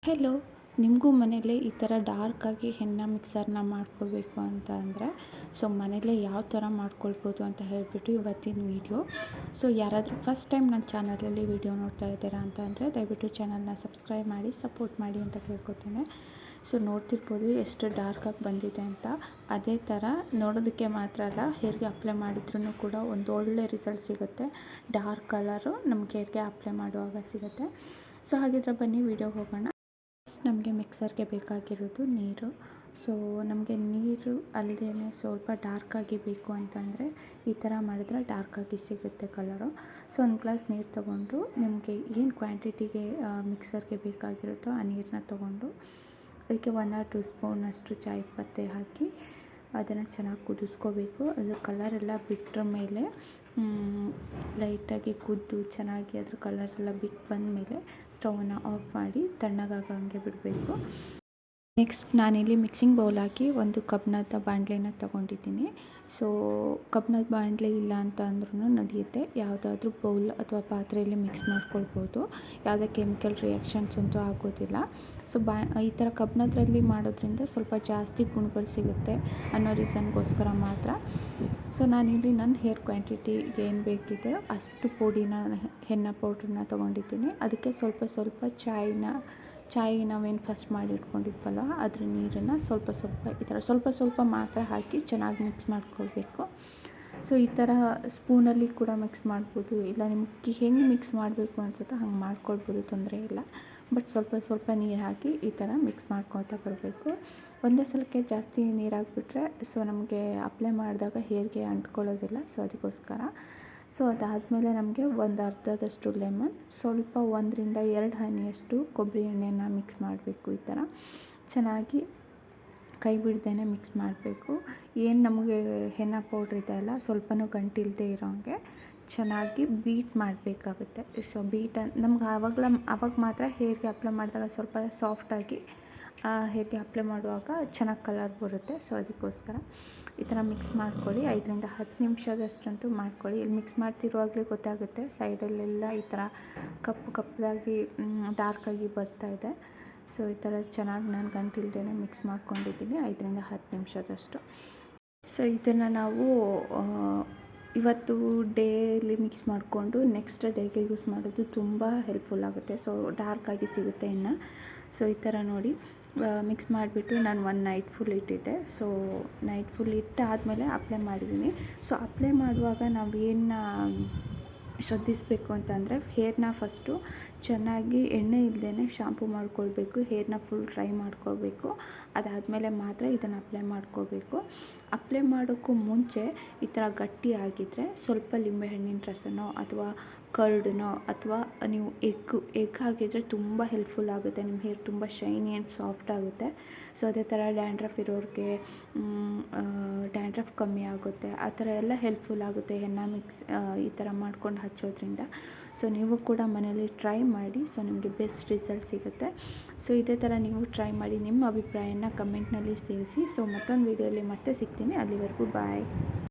Hello, ನಿಮಗೂ ಮನೇಲಿ ಈ ಥರ ಡಾರ್ಕಾಗಿ ಹೆನ್ನ ಮಿಕ್ಸರ್ನ ಮಾಡ್ಕೊಳ್ಬೇಕು ಅಂತ ಅಂದರೆ ಮನೇಲೇ ಯಾವ ಥರ ಮಾಡ್ಕೊಳ್ಬೋದು ಅಂತ ಹೇಳಿಬಿಟ್ಟು ಇವತ್ತಿನ ವೀಡಿಯೋ. ಯಾರಾದರೂ ಫಸ್ಟ್ ಟೈಮ್ ನನ್ನ ಚಾನಲಲ್ಲಿ ವೀಡಿಯೋ ನೋಡ್ತಾ ಇದ್ದೀರಾ ಅಂತ ಅಂದರೆ ದಯವಿಟ್ಟು ಚಾನಲ್ನ ಸಬ್ಸ್ಕ್ರೈಬ್ ಮಾಡಿ ಸಪೋರ್ಟ್ ಮಾಡಿ ಅಂತ ಕೇಳ್ಕೊತೇನೆ. ನೋಡ್ತಿರ್ಬೋದು ಎಷ್ಟು ಡಾರ್ಕಾಗಿ ಬಂದಿದೆ ಅಂತ. ಅದೇ ಥರ ನೋಡೋದಕ್ಕೆ ಮಾತ್ರ ಅಲ್ಲ, ಹೇರ್ಗೆ ಅಪ್ಲೈ ಮಾಡಿದ್ರೂ ಕೂಡ ಒಂದು ಒಳ್ಳೆ ರಿಸಲ್ಟ್ ಸಿಗುತ್ತೆ. ಡಾರ್ಕ್ ಕಲರು ನಮಗೆ ಹೇರ್ಗೆ ಅಪ್ಲೈ ಮಾಡುವಾಗ ಸಿಗುತ್ತೆ. ಹಾಗಿದ್ರೆ ಬನ್ನಿ ವಿಡಿಯೋಗೆ ಹೋಗೋಣ. ಫಸ್ಟ್ ನಮಗೆ ಮಿಕ್ಸರ್ಗೆ ಬೇಕಾಗಿರೋದು ನೀರು. ನಮಗೆ ನೀರು ಅಲ್ಲದೇ ಸ್ವಲ್ಪ ಡಾರ್ಕಾಗಿ ಬೇಕು ಅಂತಂದರೆ ಈ ಥರ ಮಾಡಿದ್ರೆ ಡಾರ್ಕಾಗಿ ಸಿಗುತ್ತೆ ಕಲರು. ಒಂದು ಗ್ಲಾಸ್ ನೀರು ತೊಗೊಂಡು ನಿಮಗೆ ಏನು ಕ್ವಾಂಟಿಟಿಗೆ ಮಿಕ್ಸರ್ಗೆ ಬೇಕಾಗಿರುತ್ತೋ ಆ ನೀರನ್ನ ತೊಗೊಂಡು ಅದಕ್ಕೆ 1 or 2 ಸ್ಪೂನಷ್ಟು ಚಾಯ್ ಪತ್ತೆ ಹಾಕಿ ಅದನ್ನು ಚೆನ್ನಾಗಿ ಕುದಿಸ್ಕೋಬೇಕು. ಅದು ಕಲರೆಲ್ಲ ಬಿಟ್ಟರ ಮೇಲೆ ಲೈಟಾಗಿ ಕುದ್ದು ಚೆನ್ನಾಗಿ ಅದ್ರ ಕಲರೆಲ್ಲ ಬಿಟ್ಟು ಬಂದಮೇಲೆ ಸ್ಟವನ್ನು ಆಫ್ ಮಾಡಿ ತಣ್ಣಗಾಗಂಗೆ ಬಿಡಬೇಕು. ನೆಕ್ಸ್ಟ್ ನಾನಿಲ್ಲಿ ಮಿಕ್ಸಿಂಗ್ ಬೌಲ್ ಹಾಕಿ ಒಂದು ಕಬ್ಬಿಣದ ಬಾಣಲೆನ ತೊಗೊಂಡಿದ್ದೀನಿ. ಕಬ್ಬಿಣದ ಬಾಣಲೆ ಇಲ್ಲ ಅಂತ ಅಂದ್ರೂ ನಡೆಯುತ್ತೆ. ಯಾವುದಾದ್ರೂ ಬೌಲ್ ಅಥವಾ ಪಾತ್ರೆಯಲ್ಲಿ ಮಿಕ್ಸ್ ಮಾಡ್ಕೊಳ್ಬೋದು. ಯಾವುದೇ ಕೆಮಿಕಲ್ ರಿಯಾಕ್ಷನ್ಸ್ ಅಂತೂ ಆಗೋದಿಲ್ಲ. ಈ ಥರ ಕಬ್ಬಿಣದ್ರಲ್ಲಿ ಮಾಡೋದ್ರಿಂದ ಸ್ವಲ್ಪ ಜಾಸ್ತಿ ಗುಣಗಳು ಸಿಗುತ್ತೆ ಅನ್ನೋ ರೀಸನ್ಗೋಸ್ಕರ ಮಾತ್ರ. ನಾನಿಲ್ಲಿ ನನ್ನ ಹೇರ್ ಕ್ವಾಂಟಿಟಿಗೆ ಏನು ಬೇಕಿದೆ ಅಷ್ಟು ಪುಡಿನ ಹೆನ್ನ ಪೌಡ್ರನ್ನ ತೊಗೊಂಡಿದ್ದೀನಿ. ಅದಕ್ಕೆ ಸ್ವಲ್ಪ ಚಾಯ್ ನಾವೇನು ಫಸ್ಟ್ ಮಾಡಿ ಇಟ್ಕೊಂಡಿದ್ವಲ್ಲ ಅದ್ರ ನೀರನ್ನು ಸ್ವಲ್ಪ ಈ ಥರ ಸ್ವಲ್ಪ ಮಾತ್ರ ಹಾಕಿ ಚೆನ್ನಾಗಿ ಮಿಕ್ಸ್ ಮಾಡ್ಕೊಳ್ಬೇಕು. ಈ ಥರ ಸ್ಪೂನಲ್ಲಿ ಕೂಡ ಮಿಕ್ಸ್ ಮಾಡ್ಬೋದು, ಇಲ್ಲ ನಿಮಗೆ ಹೆಂಗೆ ಮಿಕ್ಸ್ ಮಾಡಬೇಕು ಅನ್ಸುತ್ತೋ ಹಂಗೆ ಮಾಡ್ಕೊಳ್ಬೋದು, ತೊಂದರೆ ಇಲ್ಲ. ಬಟ್ ಸ್ವಲ್ಪ ನೀರು ಹಾಕಿ ಈ ಥರ ಮಿಕ್ಸ್ ಮಾಡ್ಕೊತಾ ಬರಬೇಕು. ಒಂದೇ ಸಲಕ್ಕೆ ಜಾಸ್ತಿ ನೀರು ಹಾಕ್ಬಿಟ್ರೆ ನಮಗೆ ಅಪ್ಲೈ ಮಾಡಿದಾಗ ಹೇರ್ಗೆ ಅಂಟ್ಕೊಳ್ಳೋದಿಲ್ಲ. ಅದಕ್ಕೋಸ್ಕರ ಅದಾದಮೇಲೆ ನಮಗೆ ಒಂದು ಅರ್ಧದಷ್ಟು ಲೆಮನ್, ಸ್ವಲ್ಪ 1 ರಿಂದ 2 ಹನಿಯಷ್ಟು ಕೊಬ್ಬರಿ ಎಣ್ಣೆನ ಮಿಕ್ಸ್ ಮಾಡಬೇಕು. ಈ ಥರ ಚೆನ್ನಾಗಿ ಕೈ ಬಿಡ್ದೇ ಮಿಕ್ಸ್ ಮಾಡಬೇಕು. ಏನು ನಮಗೆ ಹೆನ್ನ ಪೌಡ್ರ್ ಇದೆ ಅಲ್ಲ, ಸ್ವಲ್ಪನೂ ಗಂಟಿಲ್ಲದೆ ಇರೋಂಗೆ ಚೆನ್ನಾಗಿ ಬೀಟ್ ಮಾಡಬೇಕಾಗುತ್ತೆ. ಬೀಟ್ ನಮ್ಗೆ ಆವಾಗ ಮಾತ್ರ ಹೇರ್ಗೆ ಅಪ್ಲೈ ಮಾಡಿದಾಗ ಸ್ವಲ್ಪ ಸಾಫ್ಟಾಗಿ ಹೇರ್ಗೆ ಅಪ್ಲೈ ಮಾಡುವಾಗ ಚೆನ್ನಾಗಿ ಕಲರ್ ಬರುತ್ತೆ. ಅದಕ್ಕೋಸ್ಕರ ಈ ಥರ ಮಿಕ್ಸ್ ಮಾಡ್ಕೊಳ್ಳಿ. 5 ರಿಂದ 10 ನಿಮಿಷದಷ್ಟಂತೂ ಮಾಡ್ಕೊಳ್ಳಿ. ಇಲ್ಲಿ ಮಿಕ್ಸ್ ಮಾಡ್ತಿರುವಾಗಲೇ ಗೊತ್ತಾಗುತ್ತೆ ಸೈಡಲ್ಲೆಲ್ಲ ಈ ಥರ ಕಪ್ಪದಾಗಿ ಡಾರ್ಕಾಗಿ ಬರ್ತಾಯಿದೆ. ಈ ಥರ ಚೆನ್ನಾಗಿ ನಾನು ಗಂಟಿಲ್ದೇ ಮಿಕ್ಸ್ ಮಾಡ್ಕೊಂಡಿದ್ದೀನಿ 5 ರಿಂದ 10 ನಿಮಿಷದಷ್ಟು. ಇದನ್ನು ನಾವು ಇವತ್ತು ಡೇಲಿ ಮಿಕ್ಸ್ ಮಾಡಿಕೊಂಡು ನೆಕ್ಸ್ಟ್ ಡೇಗೆ ಯೂಸ್ ಮಾಡೋದು ತುಂಬ ಹೆಲ್ಪ್ಫುಲ್ ಆಗುತ್ತೆ. ಡಾರ್ಕಾಗಿ ಸಿಗುತ್ತೆ ಎಣ್ಣೆ. ಈ ಥರ ನೋಡಿ ಮಿಕ್ಸ್ ಮಾಡಿಬಿಟ್ಟು ನಾನು 1 ನೈಟ್ ಫುಲ್ ಇಟ್ಟಿದ್ದೆ. ನೈಟ್ ಫುಲ್ ಇಟ್ಟಾದಮೇಲೆ ಅಪ್ಲೈ ಮಾಡಿದ್ದೀನಿ. ಅಪ್ಲೈ ಮಾಡುವಾಗ ನಾವೇನು ಶ್ರದ್ಧಿಸಬೇಕು ಅಂತಂದರೆ ಹೇರ್ನ ಫಸ್ಟು ಚೆನ್ನಾಗಿ ಎಣ್ಣೆ ಇಲ್ಲದೇ ಶಾಂಪೂ ಮಾಡ್ಕೊಳ್ಬೇಕು. ಹೇರ್ನ ಫುಲ್ ಡ್ರೈ ಮಾಡ್ಕೋಬೇಕು. ಅದಾದಮೇಲೆ ಮಾತ್ರ ಇದನ್ನು ಅಪ್ಲೈ ಮಾಡ್ಕೋಬೇಕು. ಅಪ್ಲೈ ಮಾಡೋಕ್ಕೂ ಮುಂಚೆ ಈ ಥರ ಗಟ್ಟಿ ಆಗಿದ್ದರೆ ಸ್ವಲ್ಪ ಲಿಂಬೆಹಣ್ಣಿನ ರಸನೋ ಅಥವಾ ಕರ್ಡನೋ ಅಥವಾ ನೀವು ಎಗ್ ಹಾಕಿದರೆ ತುಂಬ ಹೆಲ್ಪ್ಫುಲ್ ಆಗುತ್ತೆ. ನಿಮ್ಮ ಹೇರ್ ತುಂಬ ಶೈನಿ ಆ್ಯಂಡ್ ಸಾಫ್ಟ್ ಆಗುತ್ತೆ. ಅದೇ ಥರ ಡ್ಯಾಂಡ್ರಫ್ ಇರೋರಿಗೆ ಡ್ಯಾಂಡ್ರಫ್ ಕಮ್ಮಿ ಆಗುತ್ತೆ. ಆ ಥರ ಎಲ್ಲ ಹೆಲ್ಪ್ಫುಲ್ ಆಗುತ್ತೆ ಹೆನ್ನ ಮಿಕ್ಸ್ ಈ ಥರ ಮಾಡ್ಕೊಂಡು ಹಚ್ಚೋದ್ರಿಂದ. ನೀವು ಕೂಡ ಮನೇಲಿ ಟ್ರೈ ಮಾಡಿ. ನಿಮಗೆ ಬೆಸ್ಟ್ ರಿಸಲ್ಟ್ ಸಿಗುತ್ತೆ. ಇದೇ ಥರ ನೀವು ಟ್ರೈ ಮಾಡಿ ನಿಮ್ಮ ಅಭಿಪ್ರಾಯನ ಕಮೆಂಟ್ನಲ್ಲಿ ತಿಳಿಸಿ. ಮತ್ತೊಂದು ವೀಡಿಯೋಲಿ ಮತ್ತೆ ಸಿಗ್ತೀನಿ. ಅಲ್ಲಿವರೆಗೂ ಬಾಯ್.